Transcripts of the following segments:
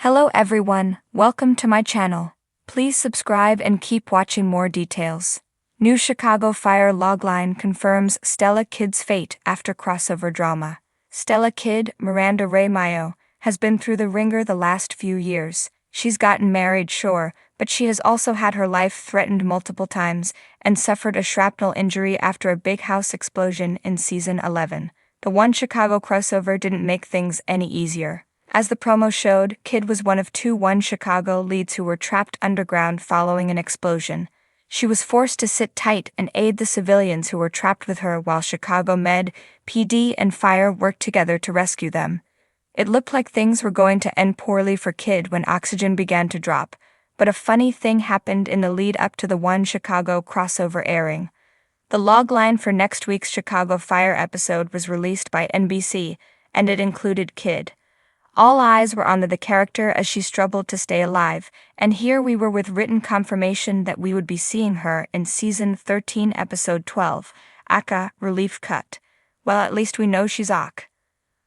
Hello everyone, welcome to my channel. Please subscribe and keep watching more details. New Chicago Fire logline confirms Stella Kid's fate after crossover drama. Stella Kid, Miranda Ray Mayo, has been through the ringer the last few years. She's gotten married, sure, but she has also had her life threatened multiple times and suffered a shrapnel injury after a big house explosion in season 11. The One Chicago crossover didn't make things any easier. As the promo showed, Kid was one of two One Chicago leads who were trapped underground following an explosion. She was forced to sit tight and aid the civilians who were trapped with her while Chicago Med, PD, and Fire worked together to rescue them. It looked like things were going to end poorly for Kid when oxygen began to drop, but a funny thing happened in the lead up to the One Chicago crossover airing. The logline for next week's Chicago Fire episode was released by NBC, and it included Kid. All eyes were on the character as she struggled to stay alive, and here we were with written confirmation that we would be seeing her in Season 13, Episode 12, Aka Relief Cut. Well, at least we know she's Ak.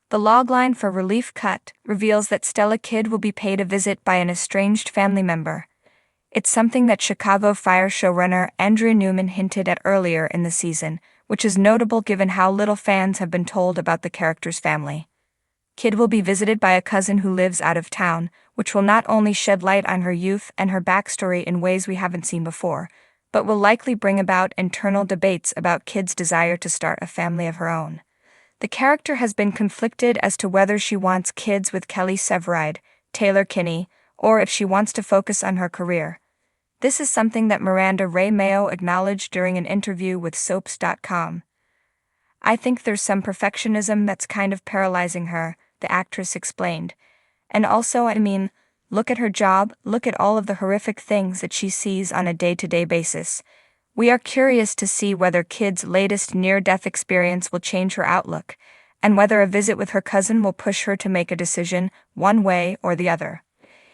The logline for Relief Cut reveals that Stella Kid will be paid a visit by an estranged family member. It's something that Chicago Fire showrunner Andrea Newman hinted at earlier in the season, which is notable given how little fans have been told about the character's family. Kid will be visited by a cousin who lives out of town, which will not only shed light on her youth and her backstory in ways we haven't seen before, but will likely bring about internal debates about Kid's desire to start a family of her own. The character has been conflicted as to whether she wants kids with Kelly Severide, Taylor Kinney, or if she wants to focus on her career. This is something that Miranda Ray Mayo acknowledged during an interview with Soaps.com. "I think there's some perfectionism that's kind of paralyzing her," the actress explained. "And also, look at her job, look at all of the horrific things that she sees on a day-to-day basis. We are curious to see whether Kid's latest near-death experience will change her outlook, and whether a visit with her cousin will push her to make a decision, one way or the other.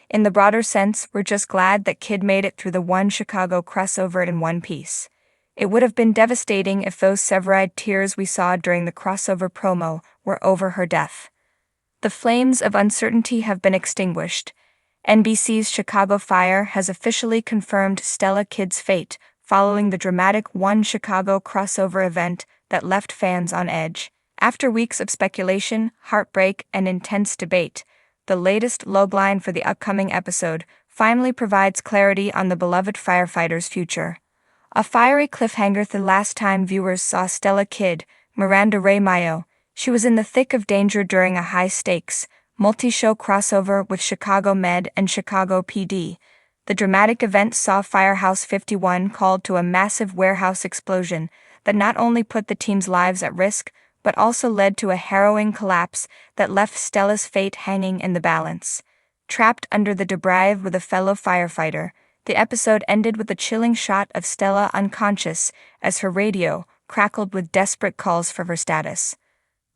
In the broader sense, we're just glad that Kid made it through the One Chicago crossover in one piece. It would have been devastating if those Severide tears we saw during the crossover promo were over her death." The flames of uncertainty have been extinguished. NBC's Chicago Fire has officially confirmed Stella Kid's fate following the dramatic One Chicago crossover event that left fans on edge. After weeks of speculation, heartbreak, and intense debate, the latest logline for the upcoming episode finally provides clarity on the beloved firefighter's future. A fiery cliffhanger the last time viewers saw Stella Kid, Miranda Ray Mayo. She was in the thick of danger during a high-stakes, multi-show crossover with Chicago Med and Chicago PD. The dramatic event saw Firehouse 51 called to a massive warehouse explosion that not only put the team's lives at risk, but also led to a harrowing collapse that left Stella's fate hanging in the balance. Trapped under the debris with a fellow firefighter, the episode ended with a chilling shot of Stella unconscious as her radio crackled with desperate calls for her status.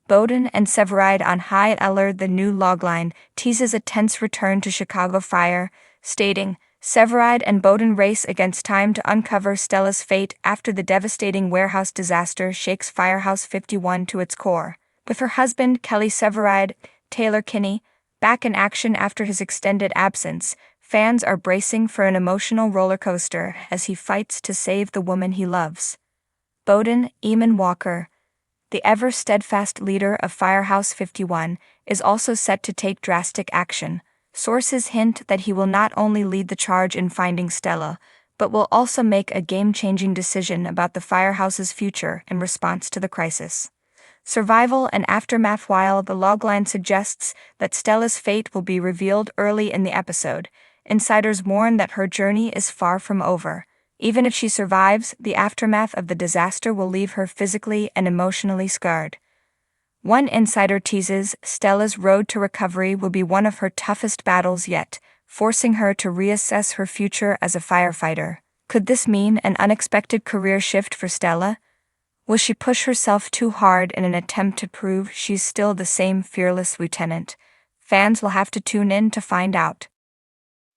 Bowden and Severide on high alert. The new logline teases a tense return to Chicago Fire, stating, "Severide and Bowden race against time to uncover Stella's fate after the devastating warehouse disaster shakes Firehouse 51 to its core." With her husband, Kelly Severide, Taylor Kinney, back in action after his extended absence, fans are bracing for an emotional roller coaster as he fights to save the woman he loves. Bowden, Eamon Walker, the ever-steadfast leader of Firehouse 51, is also set to take drastic action. Sources hint that he will not only lead the charge in finding Stella, but will also make a game-changing decision about the Firehouse's future in response to the crisis. Survival and aftermath. While the logline suggests that Stella's fate will be revealed early in the episode, insiders warn that her journey is far from over. Even if she survives, the aftermath of the disaster will leave her physically and emotionally scarred. One insider teases Stella's road to recovery will be one of her toughest battles yet, forcing her to reassess her future as a firefighter. Could this mean an unexpected career shift for Stella? Will she push herself too hard in an attempt to prove she's still the same fearless lieutenant? Fans will have to tune in to find out.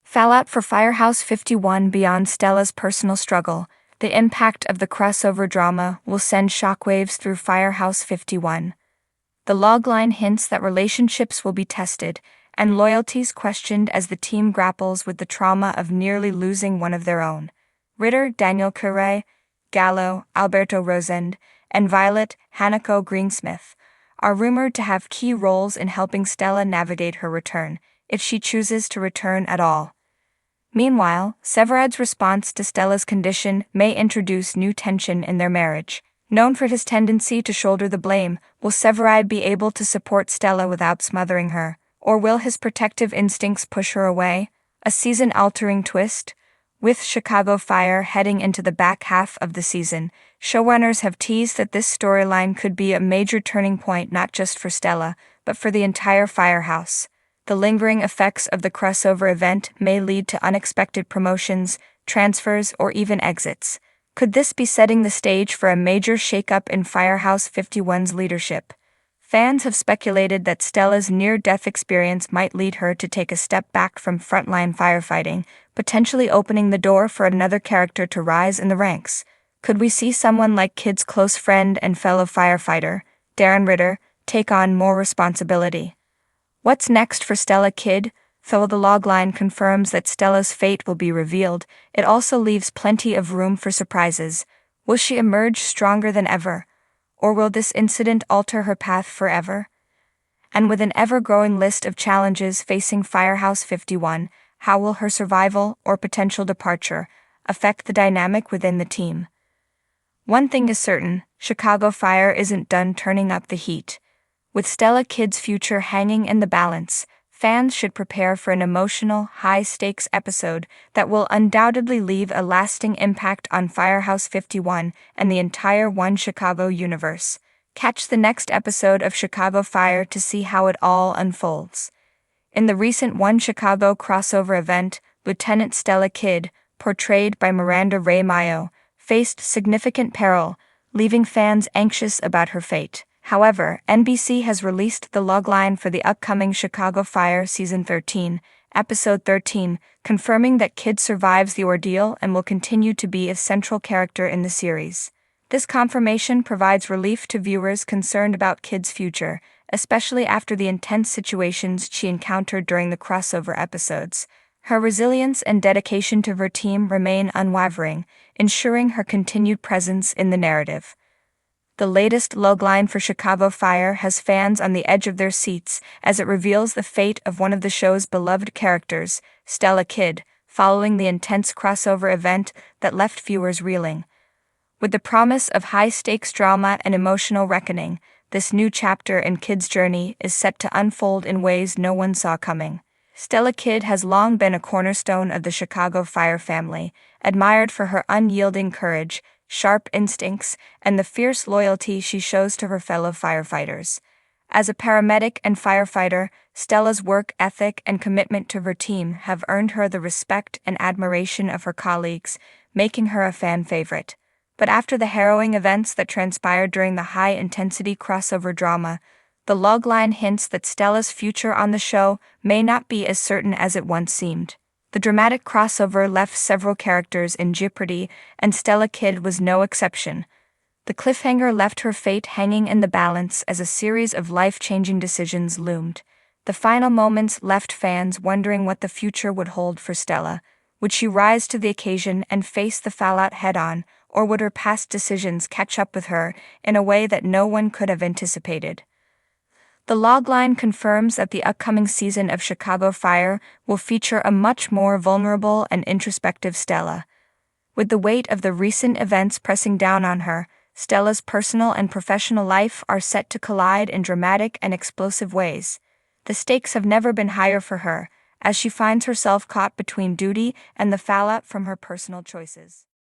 Fallout for Firehouse 51. Beyond Stella's personal struggle, the impact of the crossover drama will send shockwaves through Firehouse 51. The logline hints that relationships will be tested, and loyalties questioned as the team grapples with the trauma of nearly losing one of their own. Ritter, Daniel Curre, Gallo, Alberto Rosend, and Violet, Hanako Greensmith, are rumored to have key roles in helping Stella navigate her return, if she chooses to return at all. Meanwhile, Severad's response to Stella's condition may introduce new tension in their marriage. Known for his tendency to shoulder the blame, will Severide be able to support Stella without smothering her, or will his protective instincts push her away? A season-altering twist? With Chicago Fire heading into the back half of the season, showrunners have teased that this storyline could be a major turning point not just for Stella, but for the entire Firehouse. The lingering effects of the crossover event may lead to unexpected promotions, transfers, or even exits. Could this be setting the stage for a major shakeup in Firehouse 51's leadership? Fans have speculated that Stella's near-death experience might lead her to take a step back from frontline firefighting, potentially opening the door for another character to rise in the ranks. Could we see someone like Kid's close friend and fellow firefighter, Darren Ritter, take on more responsibility? What's next for Stella Kid? Though the logline confirms that Stella's fate will be revealed, it also leaves plenty of room for surprises. Will she emerge stronger than ever? Or will this incident alter her path forever? And with an ever-growing list of challenges facing Firehouse 51, how will her survival or potential departure affect the dynamic within the team? One thing is certain, Chicago Fire isn't done turning up the heat. With Stella Kid's future hanging in the balance, fans should prepare for an emotional, high-stakes episode that will undoubtedly leave a lasting impact on Firehouse 51 and the entire One Chicago universe. Catch the next episode of Chicago Fire to see how it all unfolds. In the recent One Chicago crossover event, Lieutenant Stella Kid, portrayed by Miranda Ray Mayo, faced significant peril, leaving fans anxious about her fate. However, NBC has released the logline for the upcoming Chicago Fire Season 13, Episode 13, confirming that Kid survives the ordeal and will continue to be a central character in the series. This confirmation provides relief to viewers concerned about Kid's future, especially after the intense situations she encountered during the crossover episodes. Her resilience and dedication to her team remain unwavering, ensuring her continued presence in the narrative. The latest logline for Chicago Fire has fans on the edge of their seats as it reveals the fate of one of the show's beloved characters, Stella Kid, following the intense crossover event that left viewers reeling. With the promise of high-stakes drama and emotional reckoning, this new chapter in Kid's journey is set to unfold in ways no one saw coming. Stella Kid has long been a cornerstone of the Chicago Fire family, admired for her unyielding courage, sharp instincts, and the fierce loyalty she shows to her fellow firefighters. As a paramedic and firefighter, Stella's work ethic and commitment to her team have earned her the respect and admiration of her colleagues, making her a fan favorite. But after the harrowing events that transpired during the high-intensity crossover drama, the logline hints that Stella's future on the show may not be as certain as it once seemed. The dramatic crossover left several characters in jeopardy, and Stella Kid was no exception. The cliffhanger left her fate hanging in the balance as a series of life-changing decisions loomed. The final moments left fans wondering what the future would hold for Stella. Would she rise to the occasion and face the fallout head-on, or would her past decisions catch up with her in a way that no one could have anticipated? The logline confirms that the upcoming season of Chicago Fire will feature a much more vulnerable and introspective Stella. With the weight of the recent events pressing down on her, Stella's personal and professional life are set to collide in dramatic and explosive ways. The stakes have never been higher for her, as she finds herself caught between duty and the fallout from her personal choices.